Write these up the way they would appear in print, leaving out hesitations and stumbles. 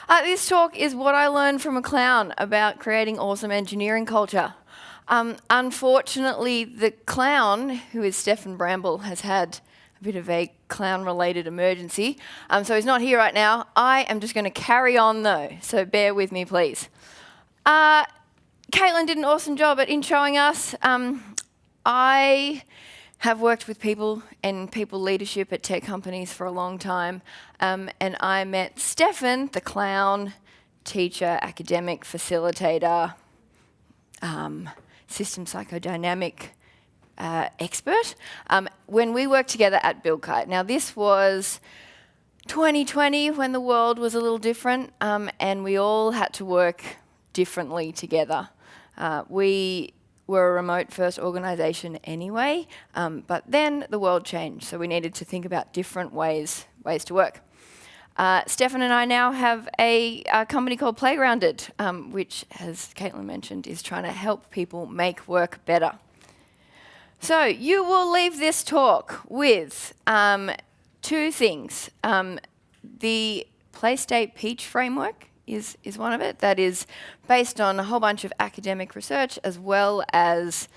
This talk is what I learned from a clown about creating awesome engineering culture. Unfortunately, the clown, who is Stefan Bramble, has had a bit of a clown-related emergency, so he's not here right now. I am just going to carry on, though, so bear with me, please. Caitlin did an awesome job at introing us. I have worked with people and people leadership at tech companies for a long time, and I met Stefan, the clown, teacher, academic, facilitator, system psychodynamic expert, when we worked together at BuildKite. Now, this was 2020 when the world was a little different, and we all had to work differently together. We were a remote-first organisation anyway, but then the world changed, so we needed to think about different ways to work. Stefan and I now have a company called Playgrounded, which, as Caitlin mentioned, is trying to help people make work better. So you will leave this talk with two things. The Playstate Peach framework is one of it. That is based on a whole bunch of academic research, as well as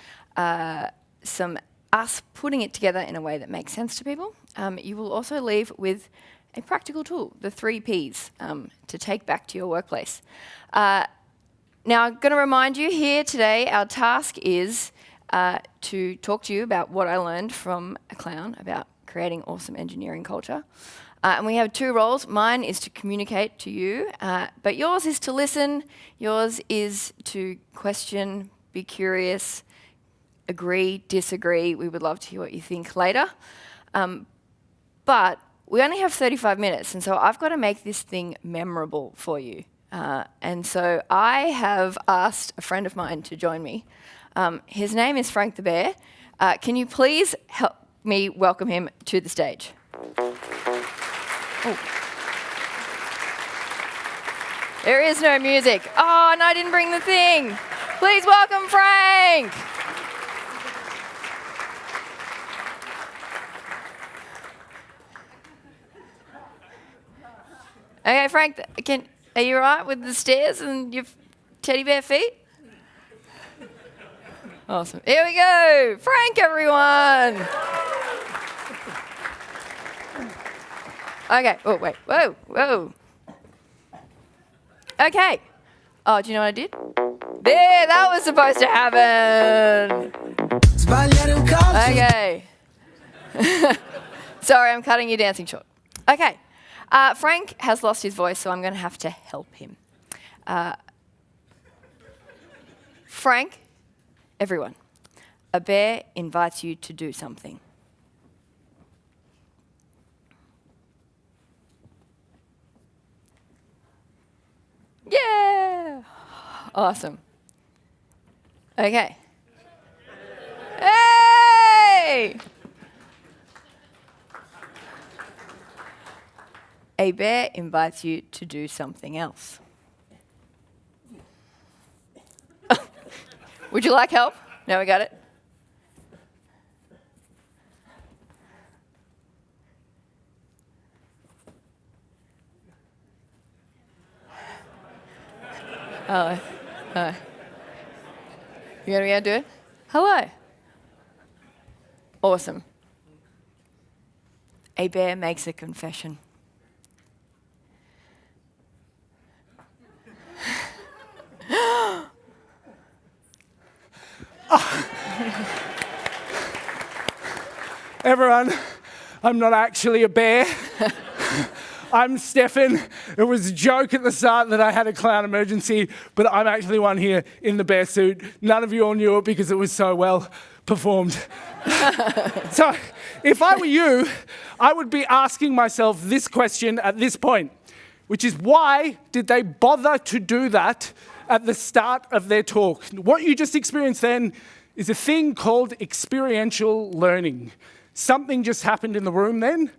some us putting it together in a way that makes sense to people. You will also leave with a practical tool, the 3 Ps, to take back to your workplace. Now, I'm going to remind you here today, our task is to talk to you about what I learned from a clown about creating awesome engineering culture. And we have 2 roles. Mine is to communicate to you, but yours is to listen. Yours is to question, be curious, agree, disagree. We would love to hear what you think later. But we only have 35 minutes, and so I've got to make this thing memorable for you. And so I have asked a friend of mine to join me. His name is Frank the Bear. Can you please help me welcome him to the stage? Oh. There is no music. Oh, and I didn't bring the thing. Please welcome Frank. Okay, Frank, are you all right with the stairs and your teddy bear feet? Awesome. Here we go. Frank, everyone. Okay. Oh, wait. Whoa. Okay. Oh, do you know what I did? There, that was supposed to happen. Okay. Sorry, I'm cutting your dancing short. Okay. Frank has lost his voice, so I'm going to have to help him. Frank, everyone, a bear invites you to do something. Yeah! Awesome. Okay. Hey! A bear invites you to do something else. Would you like help? No, we got it. Oh, you gonna be able to do it? Hello. Awesome. A bear makes a confession. Everyone, I'm not actually a bear. I'm Stefan. It was a joke at the start that I had a clown emergency, but I'm actually one here in the bear suit. None of you all knew it because it was so well performed. So, if I were you, I would be asking myself this question at this point, which is, why did they bother to do that at the start of their talk? What you just experienced then is a thing called experiential learning. Something just happened in the room then.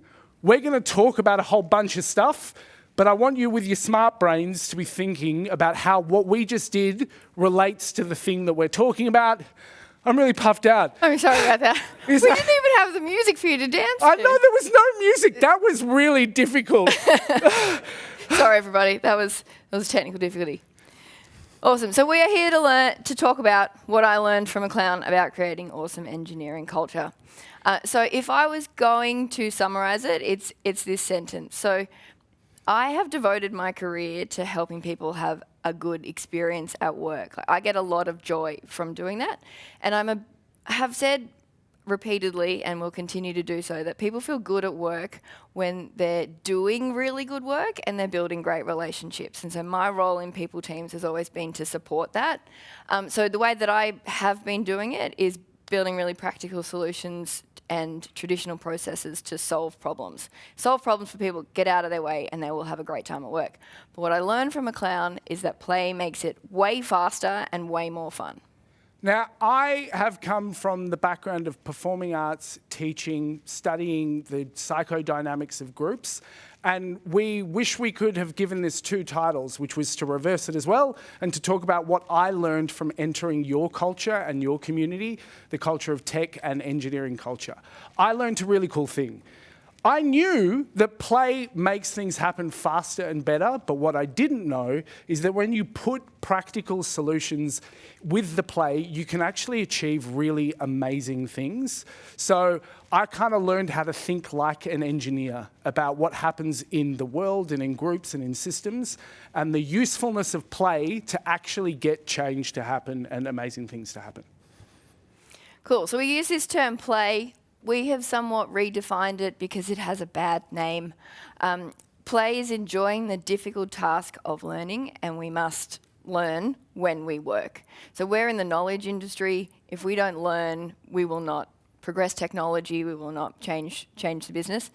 We're going to talk about a whole bunch of stuff, but I want you with your smart brains to be thinking about how what we just did relates to the thing that we're talking about. I'm really puffed out. I'm sorry about that. We didn't even have the music for you to dance to. I know there was no music. That was really difficult. So Sorry, everybody. That was a technical difficulty. Awesome. So we are here to talk about what I learned from a clown about creating awesome engineering culture. So if I was going to summarize it, it's this sentence. So I have devoted my career to helping people have a good experience at work. I get a lot of joy from doing that, and I have said repeatedly, and will continue to do so, that people feel good at work when they're doing really good work and they're building great relationships. And so my role in people teams has always been to support that. So the way that I have been doing it is building really practical solutions and traditional processes to solve problems. Solve problems for people, get out of their way, and they will have a great time at work. But what I learned from a clown is that play makes it way faster and way more fun. Now, I have come from the background of performing arts, teaching, studying the psychodynamics of groups, and we wish we could have given this 2 titles, which was to reverse it as well, and to talk about what I learned from entering your culture and your community, the culture of tech and engineering culture. I learned a really cool thing. I knew that play makes things happen faster and better, but what I didn't know is that when you put practical solutions with the play, you can actually achieve really amazing things. So I kind of learned how to think like an engineer about what happens in the world and in groups and in systems, and the usefulness of play to actually get change to happen and amazing things to happen. Cool. So we use this term play. We have somewhat redefined it because it has a bad name. Play is enjoying the difficult task of learning, and we must learn when we work. So we're in the knowledge industry. If we don't learn, we will not progress technology, we will not change the business.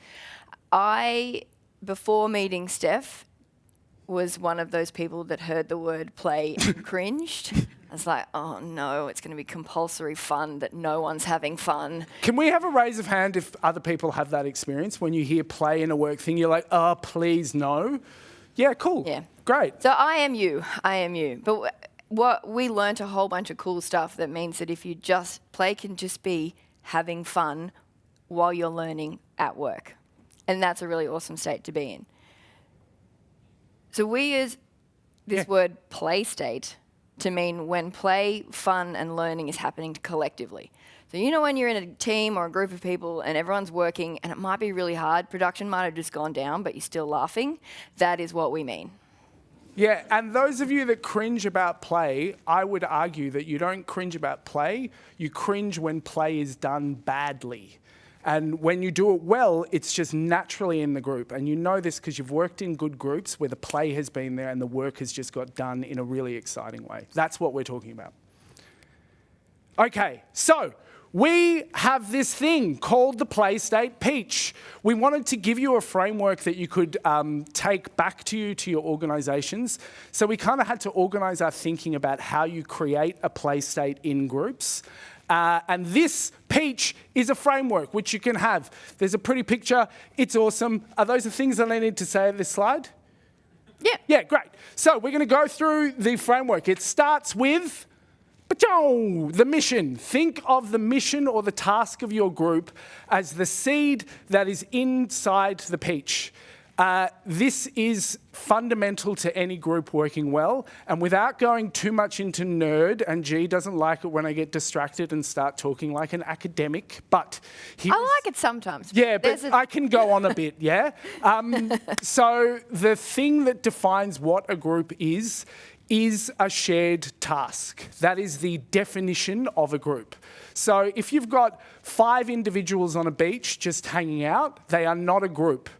Before meeting Steph, was one of those people that heard the word play and cringed. I was like, oh no, it's going to be compulsory fun that no one's having fun. Can we have a raise of hand if other people have that experience? When you hear play in a work thing, you're like, oh, please no. Yeah, cool. Yeah. Great. So I am you. But what we learnt a whole bunch of cool stuff that means that if you play can just be having fun while you're learning at work. And that's a really awesome state to be in. So we use this word play state to mean when play, fun, and learning is happening collectively. So you know when you're in a team or a group of people and everyone's working and it might be really hard, production might have just gone down, but you're still laughing, that is what we mean. Yeah, and those of you that cringe about play, I would argue that you don't cringe about play, you cringe when play is done badly. And when you do it well, it's just naturally in the group. And you know this because you've worked in good groups where the play has been there and the work has just got done in a really exciting way. That's what we're talking about. Okay, so we have this thing called the Play State Peach. We wanted to give you a framework that you could take back to your organisations. So we kind of had to organise our thinking about how you create a play state in groups. And this peach is a framework which you can have. There's a pretty picture. It's awesome. Are those the things that I need to say at this slide? Yeah. Yeah, great. So we're going to go through the framework. It starts with the mission. Think of the mission or the task of your group as the seed that is inside the peach. This is fundamental to any group working well, and without going too much into nerd, and G doesn't like it when I get distracted and start talking like an academic, but I like it sometimes. Yeah, but I can go on a bit, yeah? So the thing that defines what a group is a shared task. That is the definition of a group. So if you've got 5 individuals on a beach just hanging out, they are not a group.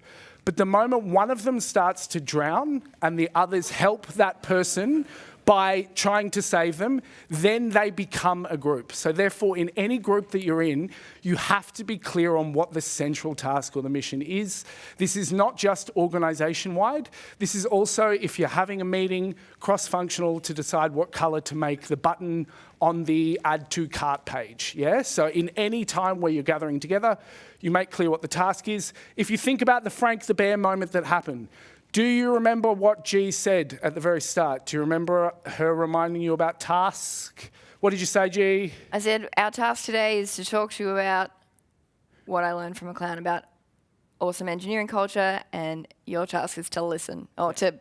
But the moment one of them starts to drown and the others help that person by trying to save them, then they become a group. So therefore, in any group that you're in, you have to be clear on what the central task or the mission is. This is not just organisation-wide. This is also, if you're having a meeting, cross-functional to decide what colour to make the button on the add to cart page. Yeah? So in any time where you're gathering together, you make clear what the task is. If you think about the Frank the Bear moment that happened, do you remember what G said at the very start? Do you remember her reminding you about task? What did you say, G? I said, our task today is to talk to you about what I learned from a clown about awesome engineering culture, and your task is to listen or to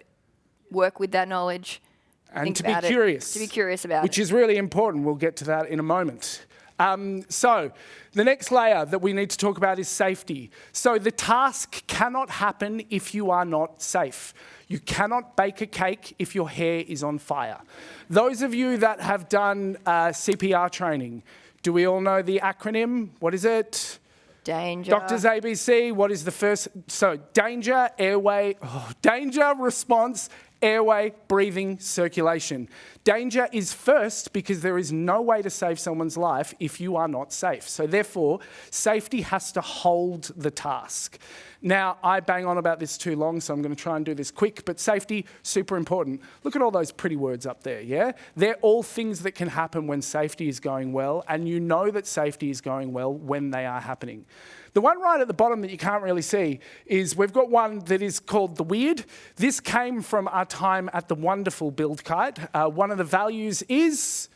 work with that knowledge. And think to be about it, curious. To be curious about which it. is really important. We'll get to that in a moment. So the next layer that we need to talk about is safety. So the task cannot happen if you are not safe. You cannot bake a cake if your hair is on fire. Those of you that have done CPR training, do we all know the acronym? What is it? Danger. Doctors ABC, what is the first? So danger, airway, danger, response, airway, breathing, circulation. Danger is first because there is no way to save someone's life if you are not safe. So therefore, safety has to hold the task. Now, I bang on about this too long, so I'm going to try and do this quick, but safety, super important. Look at all those pretty words up there, yeah? They're all things that can happen when safety is going well, and you know that safety is going well when they are happening. The one right at the bottom that you can't really see is we've got one that is called the weird. This came from our time at the wonderful Build Kite. One of the values is...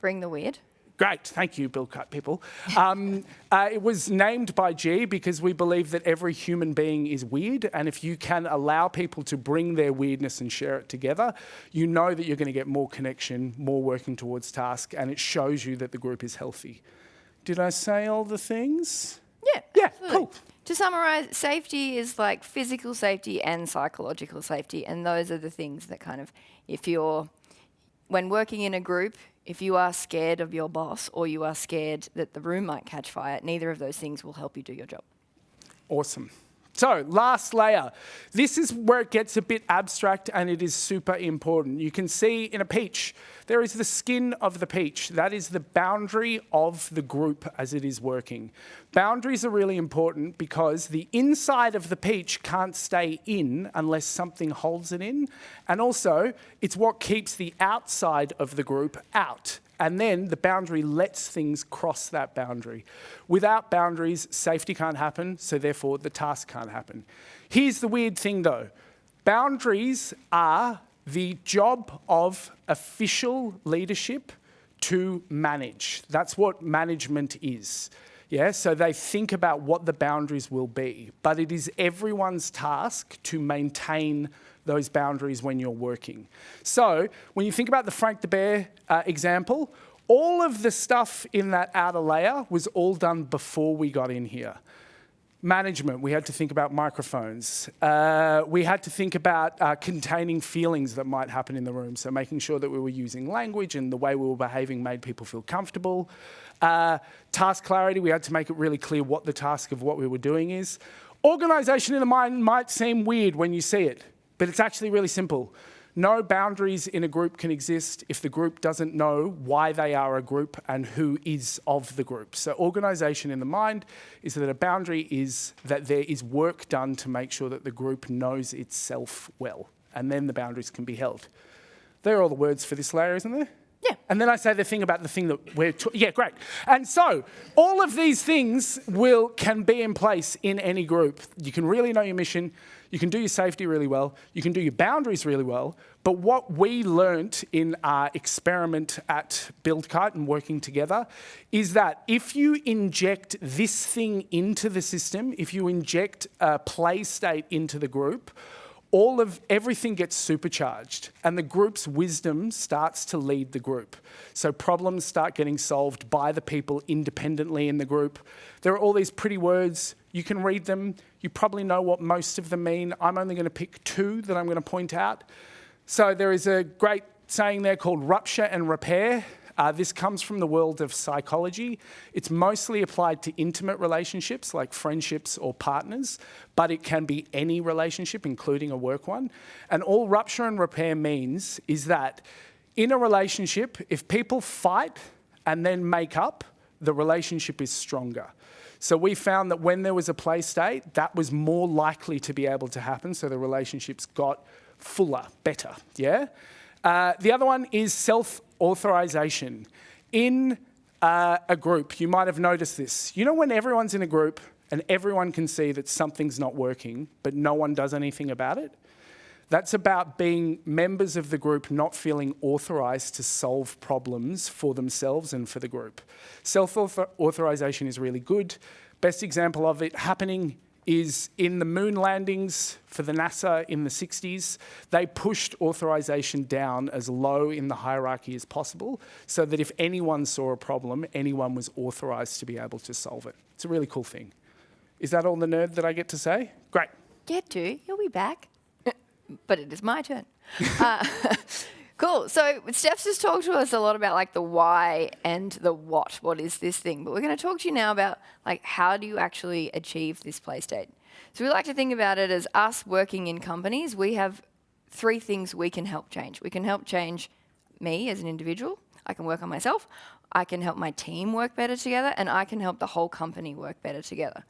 Bring the weird. Great, thank you, Build Kite people. It was named by G because we believe that every human being is weird, and if you can allow people to bring their weirdness and share it together, you know that you're going to get more connection, more working towards task, and it shows you that the group is healthy. Did I say all the things? Yeah, absolutely. cool. To summarize, safety is like physical safety and psychological safety, and those are the things that kind of, when working in a group, if you are scared of your boss or you are scared that the room might catch fire, neither of those things will help you do your job. Awesome. So, last layer. This is where it gets a bit abstract and it is super important. You can see in a peach, there is the skin of the peach. That is the boundary of the group as it is working. Boundaries are really important because the inside of the peach can't stay in unless something holds it in. And also, it's what keeps the outside of the group out. And then the boundary lets things cross that boundary. Without boundaries, safety can't happen, so therefore the task can't happen. Here's the weird thing though. Boundaries are the job of official leadership to manage. That's what management is. Yeah, so they think about what the boundaries will be, but it is everyone's task to maintain those boundaries when you're working. So when you think about the Frank the Bear example, all of the stuff in that outer layer was all done before we got in here. Management, we had to think about microphones. We had to think about containing feelings that might happen in the room, so making sure that we were using language and the way we were behaving made people feel comfortable. Task clarity, we had to make it really clear what the task of what we were doing is. Organisation in the mind might seem weird when you see it, but it's actually really simple. No boundaries in a group can exist if the group doesn't know why they are a group and who is of the group. So organisation in the mind is that a boundary is that there is work done to make sure that the group knows itself well, and then the boundaries can be held. There are all the words for this layer, isn't there? Yeah. And then I say the thing about the thing that we're... yeah, great. And so all of these things can be in place in any group. You can really know your mission. You can do your safety really well. You can do your boundaries really well. But what we learnt in our experiment at Build Kite and working together is that if you inject this thing into the system, if you inject a play state into the group, everything gets supercharged and the group's wisdom starts to lead the group. So problems start getting solved by the people independently in the group. There are all these pretty words. You can read them. You probably know what most of them mean. I'm only going to pick two that I'm going to point out. So there is a great saying there called rupture and repair. This comes from the world of psychology. It's mostly applied to intimate relationships like friendships or partners, but it can be any relationship, including a work one. And all rupture and repair means is that in a relationship, if people fight and then make up, the relationship is stronger. So we found that when there was a play state, that was more likely to be able to happen, so the relationships got fuller, better, yeah? The other one is self-authorization. In a group, you might have noticed this. You know when everyone's in a group and everyone can see that something's not working, but no one does anything about it? That's about being members of the group not feeling authorized to solve problems for themselves and for the group. Self-authorization is really good. Best example of it happening is in the moon landings for the NASA in the 60s, they pushed authorization down as low in the hierarchy as possible so that if anyone saw a problem, anyone was authorized to be able to solve it. It's a really cool thing. Is that all the nerd that I get to say? Great. Get to, you'll be back. But it is my turn. Cool. So Steph's just talked to us a lot about like the why and the what. What is this thing? But we're going to talk to you now about like how do you actually achieve this play state? So we like to think about it as us working in companies. We have 3 things we can help change. We can help change me as an individual. I can work on myself. I can help my team work better together, and I can help the whole company work better together.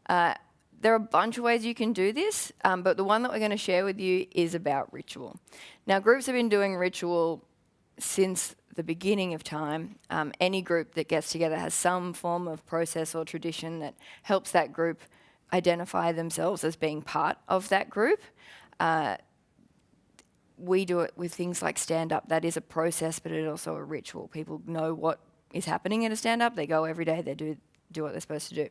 There are a bunch of ways you can do this, but the one that we're going to share with you is about ritual. Now, groups have been doing ritual since the beginning of time. Any group that gets together has some form of process or tradition that helps that group identify themselves as being part of that group. We do it with things like stand-up. That is a process, but it's also a ritual. People know what is happening at a stand-up. They go every day. They do what they're supposed to do.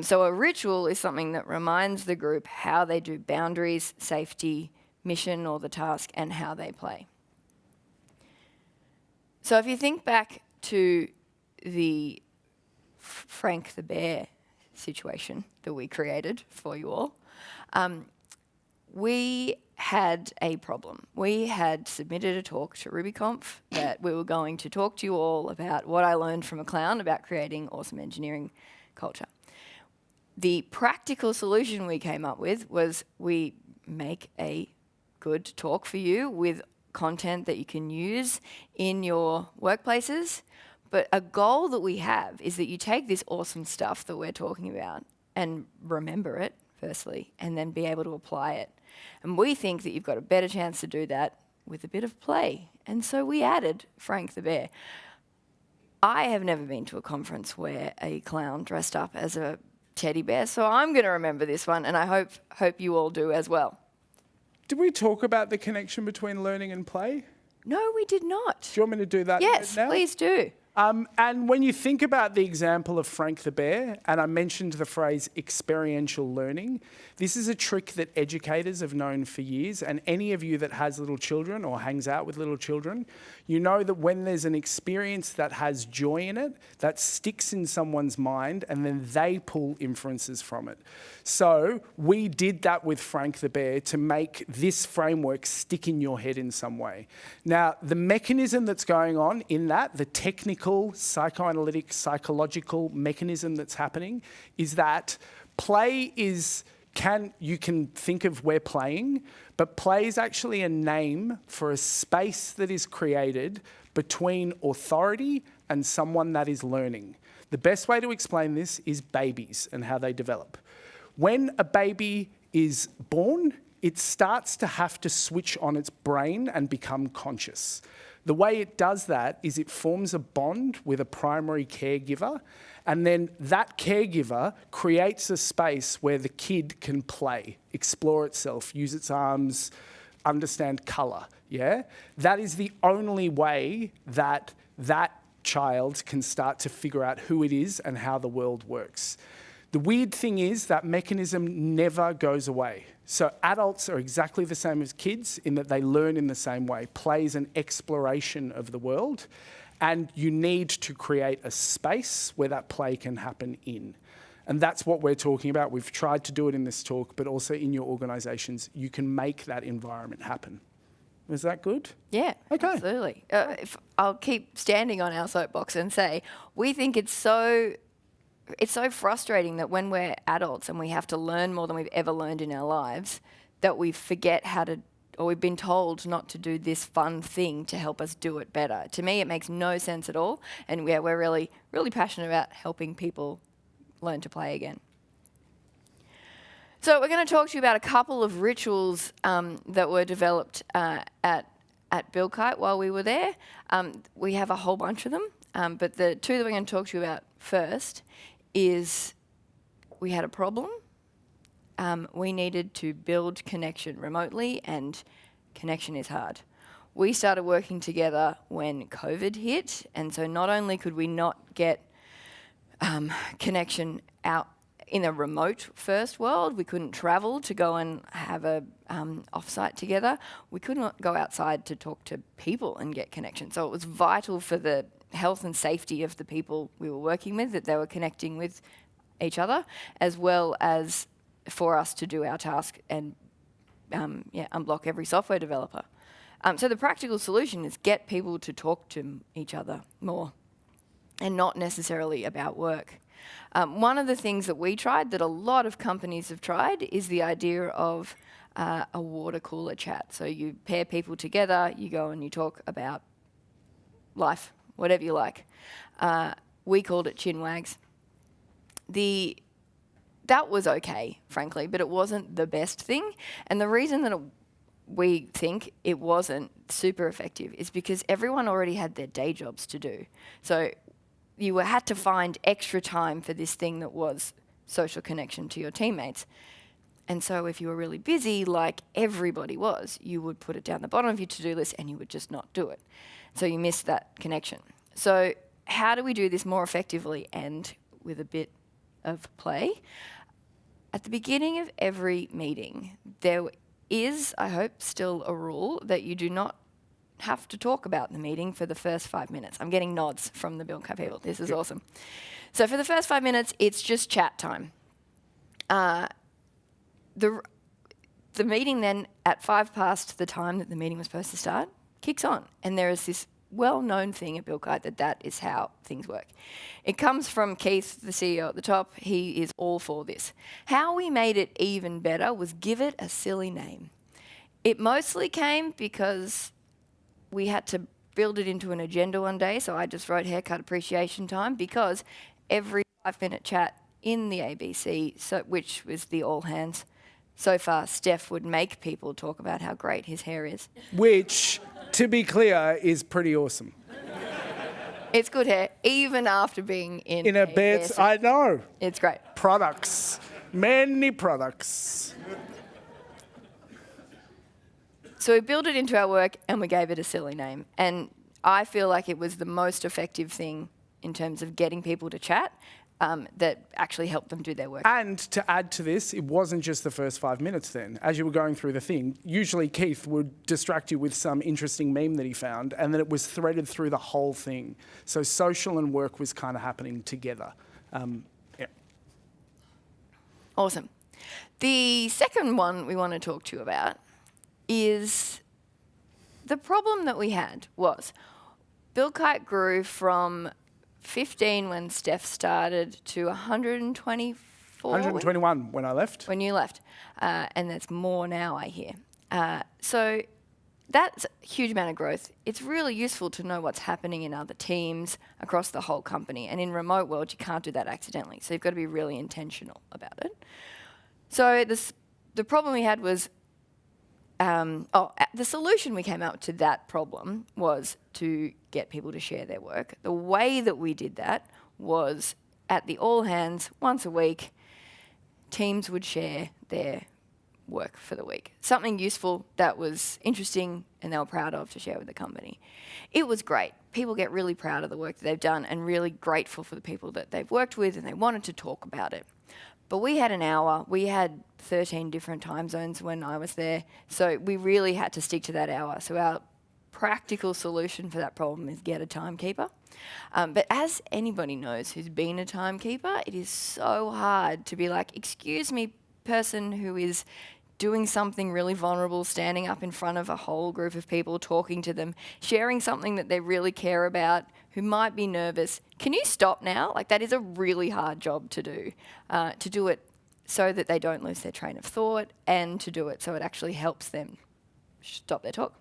So a ritual is something that reminds the group how they do boundaries, safety, mission or the task, and how they play. So if you think back to the Frank the Bear situation that we created for you all, we had a problem. We had submitted a talk to RubyConf that we were going to talk to you all about what I learned from a clown about creating awesome engineering culture. The practical solution we came up with was we make a good talk for you with content that you can use in your workplaces. But a goal that we have is that you take this awesome stuff that we're talking about and remember it, firstly, and then be able to apply it. And we think that you've got a better chance to do that with a bit of play. And so we added Frank the Bear. I have never been to a conference where a clown dressed up as a teddy bear, so I'm going to remember this one, and I hope you all do as well. Did we talk about the connection between learning and play? No, we did not. Do you want me to do that Yes, now? please do. And when you think about the example of Frank the Bear, and I mentioned the phrase experiential learning, this is a trick that educators have known for years, and any of you that has little children or hangs out with little children, you know that when there's an experience that has joy in it, that sticks in someone's mind, and then they pull inferences from it. So we did that with Frank the Bear to make this framework stick in your head in some way. Now, the mechanism that's going on in that, the technical, psychoanalytic, psychological mechanism that's happening is that play is, you can think of we're playing, but play is actually a name for a space that is created between authority and someone that is learning. The best way to explain this is babies and how they develop. When a baby is born, it starts to have to switch on its brain and become conscious. The way it does that is it forms a bond with a primary caregiver, and then that caregiver creates a space where the kid can play, explore itself, use its arms, understand colour, yeah? That is the only way that that child can start to figure out who it is and how the world works. The weird thing is that mechanism never goes away. So adults are exactly the same as kids in that they learn in the same way. Play is an exploration of the world, and you need to create a space where that play can happen in. And that's what we're talking about. We've tried to do it in this talk, but also in your organisations, you can make that environment happen. Is that good? Yeah, okay. Absolutely. I'll keep standing on our soapbox and say, we think it's so frustrating that when we're adults and we have to learn more than we've ever learned in our lives, that we forget how to, or we've been told not to do this fun thing to help us do it better. To me, it makes no sense at all. And yeah, we're really, really passionate about helping people learn to play again. So we're going to talk to you about a couple of rituals that were developed at Bill Kite while we were there. We have a whole bunch of them, but the 2 that we're going to talk to you about first is we had a problem. We needed to build connection remotely, and connection is hard. We started working together when COVID hit, and so not only could we not get connection out in a remote first world, we couldn't travel to go and have a offsite together. We couldn't go outside to talk to people and get connection. So it was vital for the health and safety of the people we were working with, that they were connecting with each other, as well as for us to do our task and unblock every software developer. So the practical solution is get people to talk to each other more and not necessarily about work. One of the things that we tried, that a lot of companies have tried, is the idea of a water cooler chat. So you pair people together, you go and you talk about life, whatever you like. We called it chin wags. That was okay, frankly, but it wasn't the best thing. And the reason that we think it wasn't super effective is because everyone already had their day jobs to do. So you had to find extra time for this thing that was social connection to your teammates. And so if you were really busy, like everybody was, you would put it down the bottom of your to-do list and you would just not do it. So you missed that connection. So how do we do this more effectively and with a bit of play? At the beginning of every meeting, there is, I hope, still a rule that you do not have to talk about the meeting for the first 5 minutes. I'm getting nods from the Build Club people. This is awesome. So for the first 5 minutes, it's just chat time. The meeting then, at 5 past the time that the meeting was supposed to start, kicks on. And there is this well-known thing at Build Kite that is how things work. It comes from Keith, the CEO at the top. He is all for this. How we made it even better was give it a silly name. It mostly came because we had to build it into an agenda one day, so I just wrote haircut appreciation time, because every 5-minute chat in the ABC, which was the all hands, so far Steph would make people talk about how great his hair is. Which, to be clear, is pretty awesome. It's good hair, even after being in a bear. I know. It's great. Products. Many products. So we built it into our work and we gave it a silly name. And I feel like it was the most effective thing in terms of getting people to chat that actually helped them do their work. And to add to this, it wasn't just the first 5 minutes then. As you were going through the thing, usually Keith would distract you with some interesting meme that he found, and then it was threaded through the whole thing. So social and work was kind of happening together. Awesome. The second one we want to talk to you about is the problem that we had was Build Kite grew from 15 when Steph started to 124. 121 when I left. When you left. And that's more now, I hear. So that's a huge amount of growth. It's really useful to know what's happening in other teams across the whole company. And in remote world, you can't do that accidentally. So you've got to be really intentional about it. So the problem we had was, the solution we came up to that problem was to get people to share their work. The way that we did that was at the all hands, once a week, teams would share their work for the week. Something useful that was interesting and they were proud of to share with the company. It was great. People get really proud of the work that they've done and really grateful for the people that they've worked with, and they wanted to talk about it. But we had an hour. We had 13 different time zones when I was there. So we really had to stick to that hour. So our practical solution for that problem is get a timekeeper. But as anybody knows who's been a timekeeper, it is so hard to be like, excuse me, person who is doing something really vulnerable, standing up in front of a whole group of people, talking to them, sharing something that they really care about, who might be nervous. Can you stop now? Like, that is a really hard job to do it so that they don't lose their train of thought, and to do it so it actually helps them stop their talk.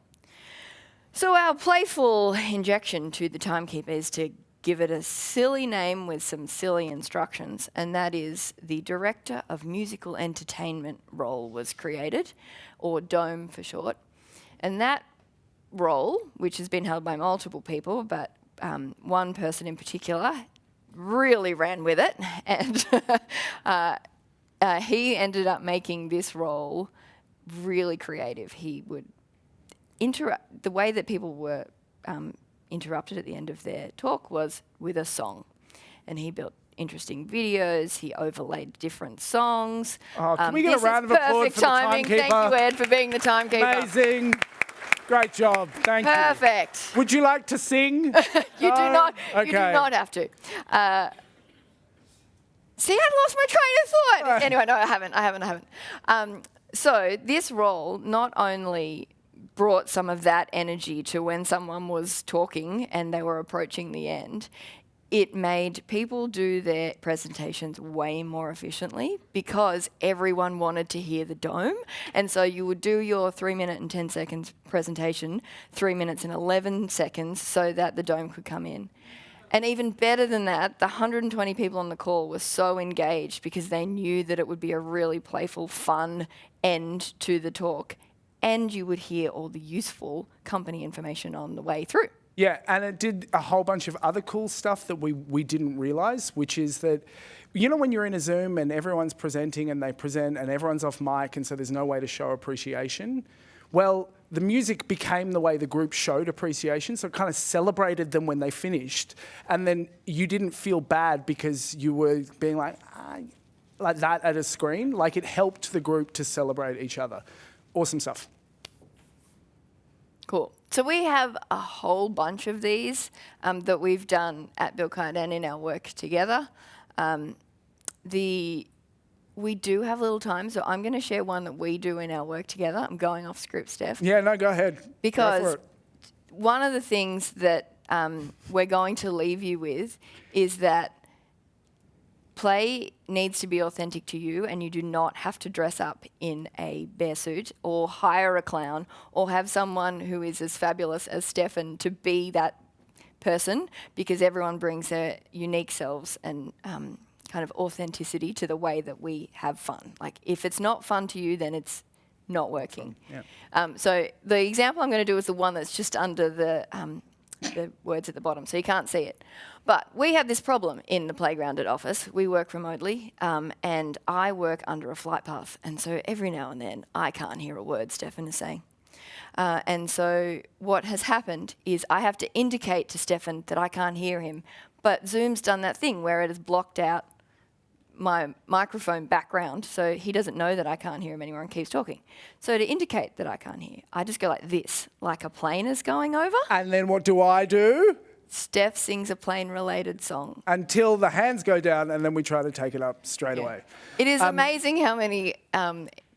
So our playful injection to the timekeeper is to give it a silly name with some silly instructions, and that is the Director of Musical Entertainment role was created, or DOME for short. And that role, which has been held by multiple people, but one person in particular really ran with it, and he ended up making this role really creative. He would interrupt, the way that people were interrupted at the end of their talk was with a song. And he built interesting videos. He overlaid different songs. Oh, can we get a this round is of applause perfect for the timing. timekeeper? Thank you, Ed, for being the timekeeper. Amazing. Great job. Thank you. Perfect. Would you like to sing? You do not. Okay. You do not have to. See, I lost my train of thought. Anyway, no, I haven't. So this role not only brought some of that energy to when someone was talking and they were approaching the end, it made people do their presentations way more efficiently because everyone wanted to hear the dome. And so you would do your 3 minute and 10 seconds presentation, 3 minutes and 11 seconds, so that the dome could come in. And even better than that, the 120 people on the call were so engaged because they knew that it would be a really playful, fun end to the talk. And you would hear all the useful company information on the way through. Yeah, and it did a whole bunch of other cool stuff that we didn't realise, which is that, you know, when you're in a Zoom and everyone's presenting and they present and everyone's off mic and so there's no way to show appreciation, well, the music became the way the group showed appreciation, so it kind of celebrated them when they finished, and then you didn't feel bad because you were being like that at a screen. Like, it helped the group to celebrate each other. Awesome stuff. Cool. So we have a whole bunch of these that we've done at Bill Kite and in our work together. We do have little time, so I'm going to share one that we do in our work together. I'm going off script, Steph. Yeah, no, go ahead. Because go for it. One of the things that we're going to leave you with is that play needs to be authentic to you, and you do not have to dress up in a bear suit or hire a clown or have someone who is as fabulous as Stefan to be that person, because everyone brings their unique selves and kind of authenticity to the way that we have fun. Like, if it's not fun to you, then it's not working. Yeah. So the example I'm going to do is the one that's just under the words at the bottom, so you can't see it. But we have this problem in the playground at office. We work remotely, and I work under a flight path, and so every now and then I can't hear a word Stefan is saying. And so what has happened is I have to indicate to Stefan that I can't hear him, but Zoom's done that thing where it has blocked out my microphone background, so he doesn't know that I can't hear him anymore and keeps talking. So to indicate that I can't hear, I just go like this, like a plane is going over. And then what do I do? Steph sings a plane-related song. Until the hands go down, and then we try to take it up straight away. It is amazing how many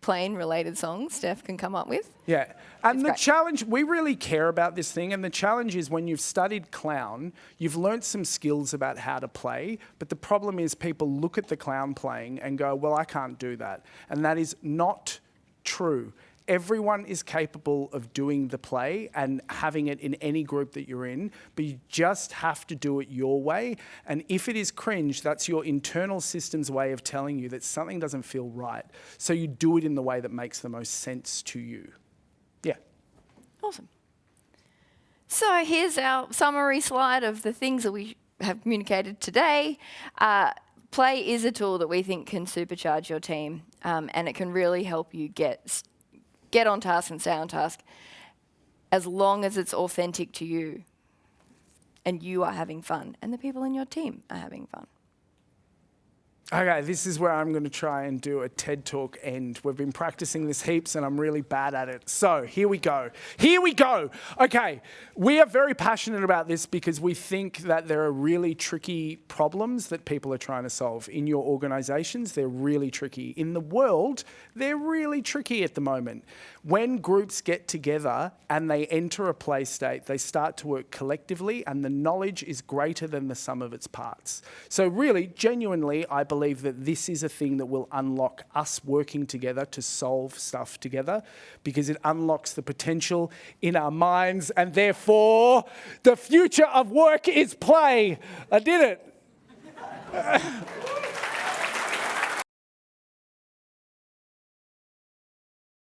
plane-related songs Steph can come up with. Yeah. And It's the great. challenge, we really care about this thing, and the challenge is when you've studied clown, you've learnt some skills about how to play, but the problem is people look at the clown playing and go, well, I can't do that. And that is not true. Everyone is capable of doing the play and having it in any group that you're in, but you just have to do it your way. And if it is cringe, that's your internal system's way of telling you that something doesn't feel right. So you do it in the way that makes the most sense to you. Yeah. Awesome. So here's our summary slide of the things that we have communicated today. Play is a tool that we think can supercharge your team, and it can really help you get on task and stay on task as long as it's authentic to you and you are having fun and the people in your team are having fun. Okay, this is where I'm going to try and do a TED Talk end. We've been practicing this heaps and I'm really bad at it. So here we go. Here we go. Okay, we are very passionate about this because we think that there are really tricky problems that people are trying to solve. In your organizations, they're really tricky. In the world, they're really tricky at the moment. When groups get together and they enter a play state, they start to work collectively and the knowledge is greater than the sum of its parts. So really, genuinely, I believe that this is a thing that will unlock us working together to solve stuff together because it unlocks the potential in our minds and therefore the future of work is play. I did it.